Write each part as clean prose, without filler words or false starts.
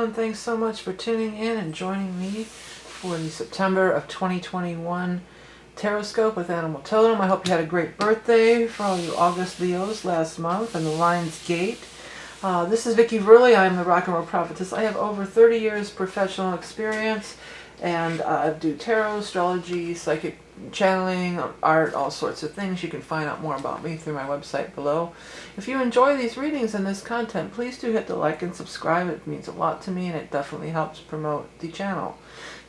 and thanks so much for tuning in and joining me for the September of 2021 Taroscope with Animal Totem. I hope you had a great birthday for all you August Leos last month and the Lion's Gate. This is Vickieverlie. I'm the Rock and Roll Prophetess. I have over 30 years professional experience, and I do tarot, astrology, psychic channeling, art, all sorts of things. You can find out more about me through my website below. If you enjoy these readings and this content, please do hit the like and subscribe. It means a lot to me, and it definitely helps promote the channel.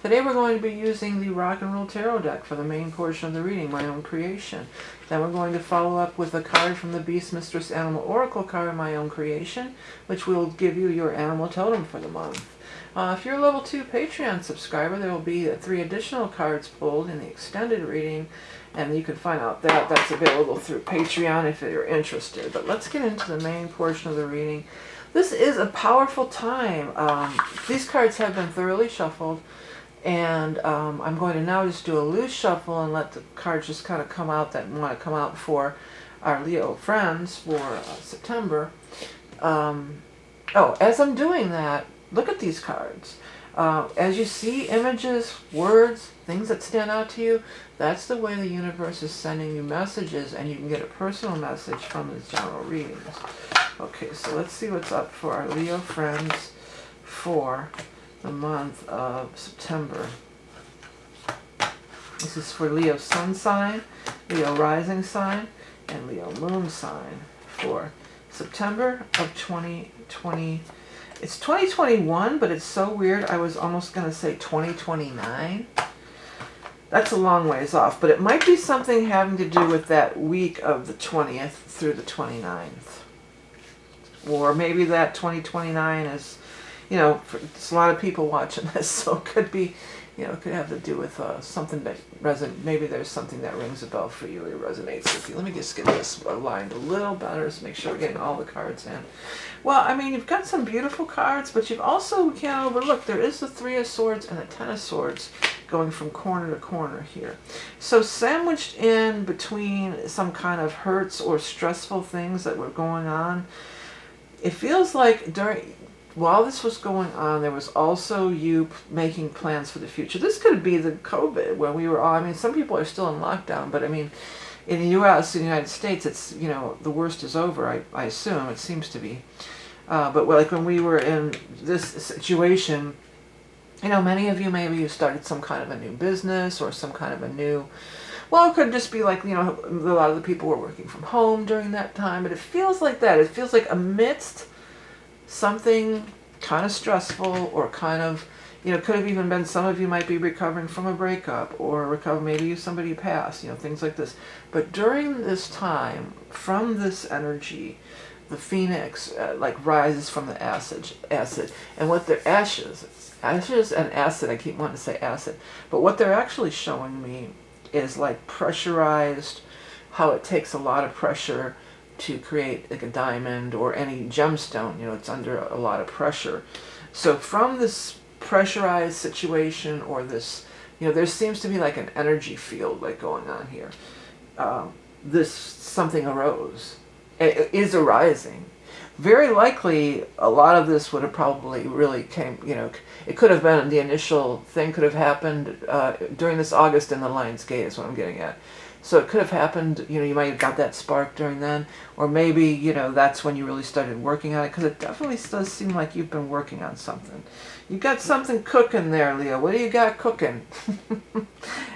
Today we're going to be using the Rock and Roll Tarot deck for the main portion of the reading, my own creation. Then we're going to follow up with a card from the Beast Mistress Animal Oracle card, my own creation, which will give you your animal totem for the month. If you're a level 2 Patreon subscriber, there will be 3 additional cards pulled in the extended reading, and you can find out that that's available through Patreon if you're interested. But let's get into the main portion of the reading. This is a powerful time. These cards have been thoroughly shuffled, and I'm going to now just do a loose shuffle and let the cards just kind of come out that want to come out for our Leo friends for September. As I'm doing that, look at these cards. As you see images, words, things that stand out to you, that's the way the universe is sending you messages, and you can get a personal message from these general readings. Okay, so let's see what's up for our Leo friends for the month of September. This is for Leo Sun sign, Leo Rising sign, and Leo Moon sign for September of 2020. It's 2021, but it's so weird. I was almost going to say 2029. That's a long ways off, but it might be something having to do with that week of the 20th through the 29th. Or maybe that 2029 is, there's a lot of people watching this, so it could be, it could have to do with something that maybe there's something that rings a bell for you or resonates with you. Let me just get this aligned a little better to make sure we're getting all the cards in. Well, I mean, you've got some beautiful cards, but you've also, we can't overlook, there is the 3 of Swords and the 10 of Swords going from corner to corner here. So sandwiched in between some kind of hurts or stressful things that were going on, it feels like while this was going on, there was also you making plans for the future. This could be the COVID where we were all, some people are still in lockdown, but in the U.S., in the United States, it's, the worst is over, I assume. It seems to be. But like when we were in this situation, many of you, maybe you started some kind of a new business or some kind of a new, well, it could just be like, a lot of the people were working from home during that time, but it feels like that. It feels like amidst something kind of stressful or kind of, could have even been some of you might be recovering from a breakup or maybe somebody passed, things like this. But during this time, from this energy, the phoenix rises from the acid, and what they're ashes and acid, I keep wanting to say acid, but what they're actually showing me is like pressurized, how it takes a lot of pressure to create like a diamond or any gemstone, it's under a lot of pressure. So from this pressurized situation or this, there seems to be like an energy field like going on here. Something arose. It is arising. Very likely a lot of this would have probably really came, it could have been the initial thing could have happened during this August in the Lion's Gate is what I'm getting at. So it could have happened, you might have got that spark during then, or maybe, that's when you really started working on it, because it definitely does seem like you've been working on something. You got something cooking there, Leo. What do you got cooking?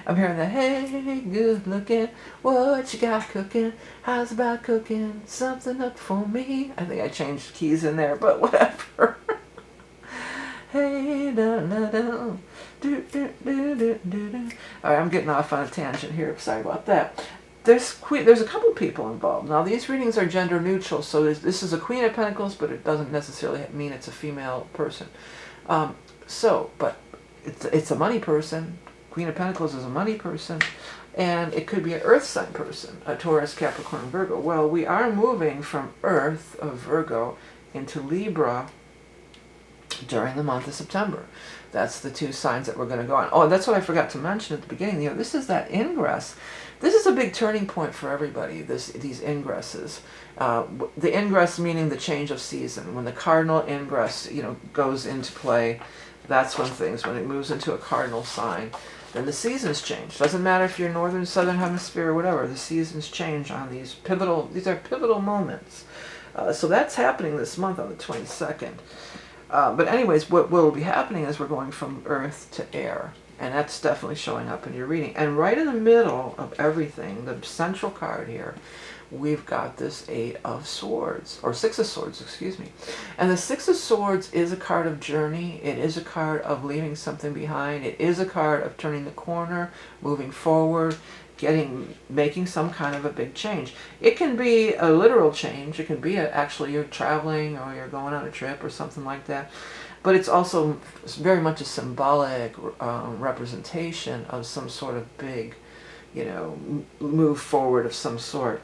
I'm hearing that, hey, good looking, what you got cooking? How's about cooking something up for me? I think I changed keys in there, but whatever. Hey, da, da, da. Alright, I'm getting off on a tangent here. Sorry about that. There's a couple people involved. Now, these readings are gender neutral, so this is a Queen of Pentacles, but it doesn't necessarily mean it's a female person. But it's a money person. Queen of Pentacles is a money person, and it could be an Earth sign person, a Taurus, Capricorn, Virgo. Well, we are moving from Earth of Virgo into Libra, during the month of September. That's the 2 signs that we're going to go on. Oh, that's what I forgot to mention at the beginning. This is that ingress. This is a big turning point for everybody, these ingresses. The ingress meaning the change of season. When the cardinal ingress, goes into play, that's when it moves into a cardinal sign, then the seasons change. Doesn't matter if you're northern, southern hemisphere, or whatever. The seasons change on these are pivotal moments. So that's happening this month on the 22nd. But anyways, what will be happening is we're going from earth to air. And that's definitely showing up in your reading. And right in the middle of everything, the central card here, we've got this 8 of Swords, or 6 of Swords, excuse me. And the 6 of Swords is a card of journey. It is a card of leaving something behind. It is a card of turning the corner, moving forward, making some kind of a big change. It can be a literal change. It can be actually you're traveling or you're going on a trip or something like that. But it's also very much a symbolic representation of some sort of big, move forward of some sort.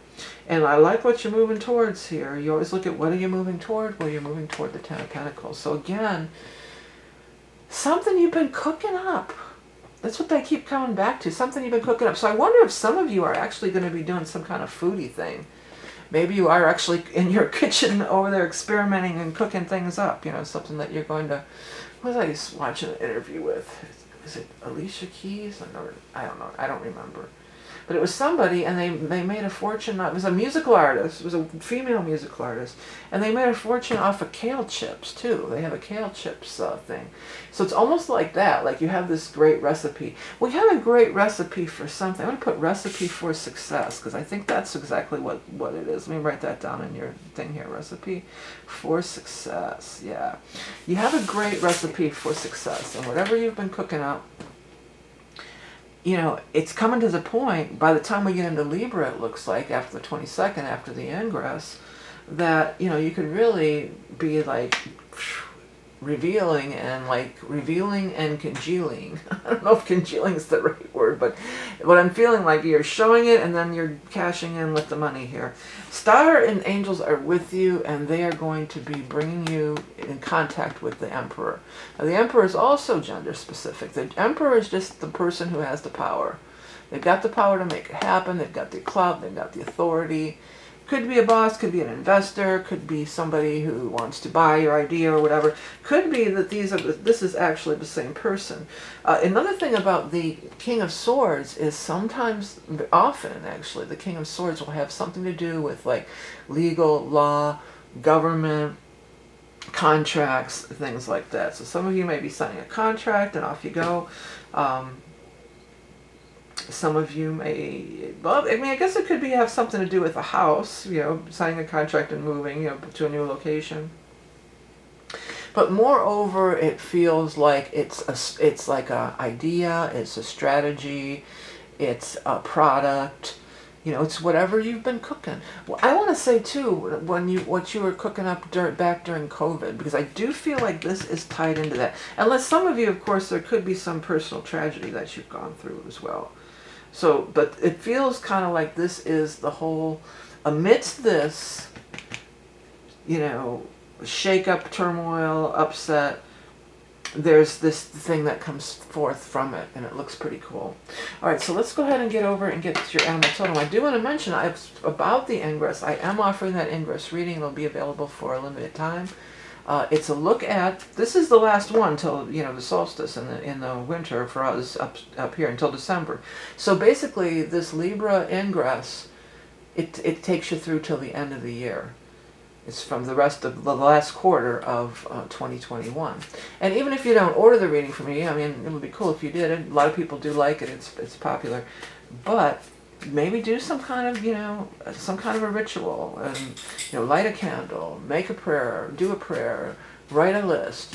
And I like what you're moving towards here. You always look at what are you moving toward? Well, you're moving toward the 10 of Pentacles. So again, something you've been cooking up. That's what they keep coming back to. Something you've been cooking up. So I wonder if some of you are actually going to be doing some kind of foodie thing. Maybe you are actually in your kitchen over there experimenting and cooking things up. Something that you're going to... What was I just watching an interview with? Is it Alicia Keys? I don't know. I don't remember. But it was somebody, and they made a fortune. It was a musical artist. It was a female musical artist. And they made a fortune off of kale chips, too. They have a kale chips thing. So it's almost like that. Like you have this great recipe. We have a great recipe for something. I'm going to put recipe for success, because I think that's exactly what it is. Let me write that down in your thing here. Recipe for success. Yeah. You have a great recipe for success. And whatever you've been cooking up, it's coming to the point, by the time we get into Libra, it looks like, after the 22nd, after the ingress, that, you could really be like revealing and congealing. I don't know if congealing is the right word, but what I'm feeling like, you're showing it and then you're cashing in with the money here. Star and angels are with you, and they are going to be bringing you in contact with the Emperor. Now, the Emperor is also gender specific. The Emperor is just the person who has the power. They've got the power to make it happen. They've got the clout. They've got the authority. Could be a boss, could be an investor, could be somebody who wants to buy your idea or whatever. Could be that this is actually the same person. Another thing about the King of Swords is often actually, the King of Swords will have something to do with like legal, law, government, contracts, things like that. So some of you may be signing a contract and off you go. Some of you may, I guess it could have something to do with a house, signing a contract and moving, to a new location. But moreover, it feels like it's like a idea, it's a strategy, it's a product, it's whatever you've been cooking. Well, I want to say too, what you were cooking up back during COVID, because I do feel like this is tied into that. Unless some of you, of course, there could be some personal tragedy that you've gone through as well. So, but it feels kind of like this is the whole, amidst this, shake up, turmoil, upset, there's this thing that comes forth from it, and it looks pretty cool. All right, so let's go ahead and get over and get to your animal totem. I do want to mention about the ingress. I am offering that ingress reading. It'll be available for a limited time. It's a look at, this is the last one till, the solstice in the winter for us up here until December. So basically this Libra ingress, it takes you through till the end of the year. It's from the rest of the last quarter of 2021. And even if you don't order the reading from me, it would be cool if you did. A lot of people do like it. It's popular. But maybe do some kind of, a ritual, and, light a candle, make a prayer, do a prayer, write a list,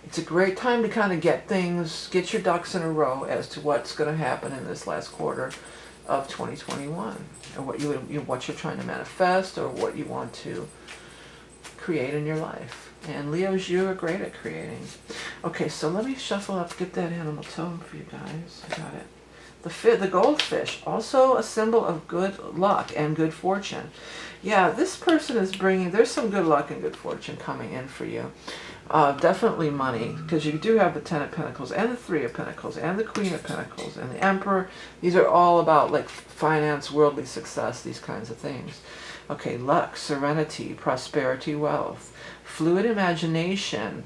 It's a great time to kind of get your ducks in a row as to what's going to happen in this last quarter of 2021, or what you're trying to manifest, or what you want to create in your life. And Leos, you are great at creating. Okay, so let me shuffle up, get that animal totem for you guys. I got it. The goldfish, also a symbol of good luck and good fortune. Yeah, this person is bringing, there's some good luck and good fortune coming in for you. Definitely money, because you do have the Ten of Pentacles and the Three of Pentacles and the Queen of Pentacles and the Emperor. These are all about like finance, worldly success, these kinds of things. Okay, luck, serenity, prosperity, wealth, fluid imagination,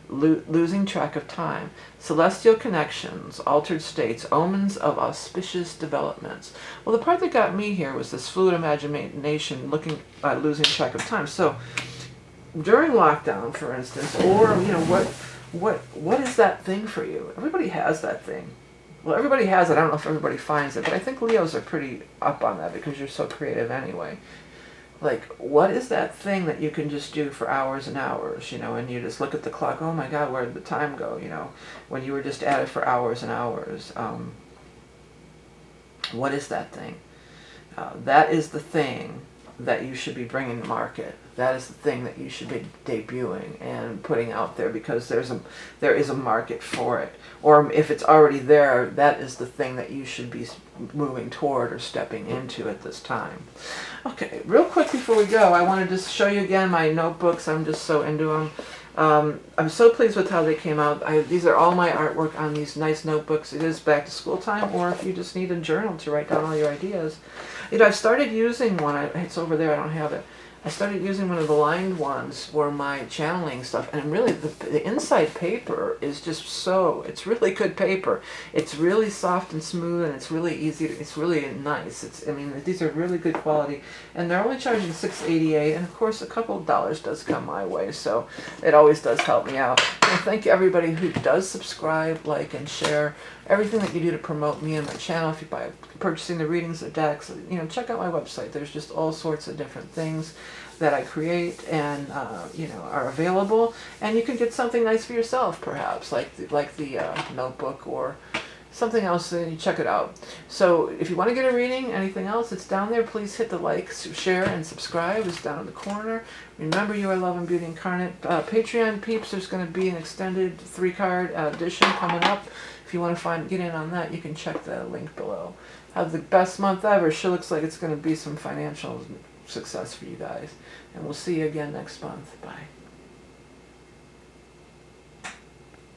losing track of time, celestial connections, altered states, omens of auspicious developments. Well, the part that got me here was this fluid imagination, losing track of time. So during lockdown, for instance, or what is that thing for you? Everybody has that thing. Well, everybody has it. I don't know if everybody finds it, but I think Leos are pretty up on that because you're so creative anyway. Like, what is that thing that you can just do for hours and hours, and you just look at the clock, oh my God, where did the time go, when you were just at it for hours and hours. What is that thing? That is the thing that you should be bringing to market. That is the thing that you should be debuting and putting out there, because there is a market for it. Or if it's already there, that is the thing that you should be moving toward or stepping into at this time. Okay, real quick before we go, I want to just show you again my notebooks. I'm just so into them. I'm so pleased with how they came out. These are all my artwork on these nice notebooks. It is back to school time, or if you just need a journal to write down all your ideas. I've started using one. It's over there. I don't have it. I started using one of the lined ones for my channeling stuff, and really the inside paper is just it's really good paper. It's really soft and smooth, and it's really easy. It's really nice. These are really good quality, and they're only charging $6.88, and of course a couple of dollars does come my way, so it always does help me out. And thank you everybody who does subscribe, like, and share everything that you do to promote me and my channel. If you buy purchasing the readings, the decks, check out my website. There's just all sorts of different things that I create and are available, and you can get something nice for yourself, perhaps like the notebook or something else. You check it out. So if you want to get a reading, anything else, it's down there. Please hit the like, share, and subscribe. It's down in the corner. Remember, you are Love and Beauty Incarnate. Patreon peeps, there's going to be an extended 3-card edition coming up. If you want to get in on that, you can check the link below. Have the best month ever. Sure looks like it's going to be some financial success for you guys. And we'll see you again next month. Bye.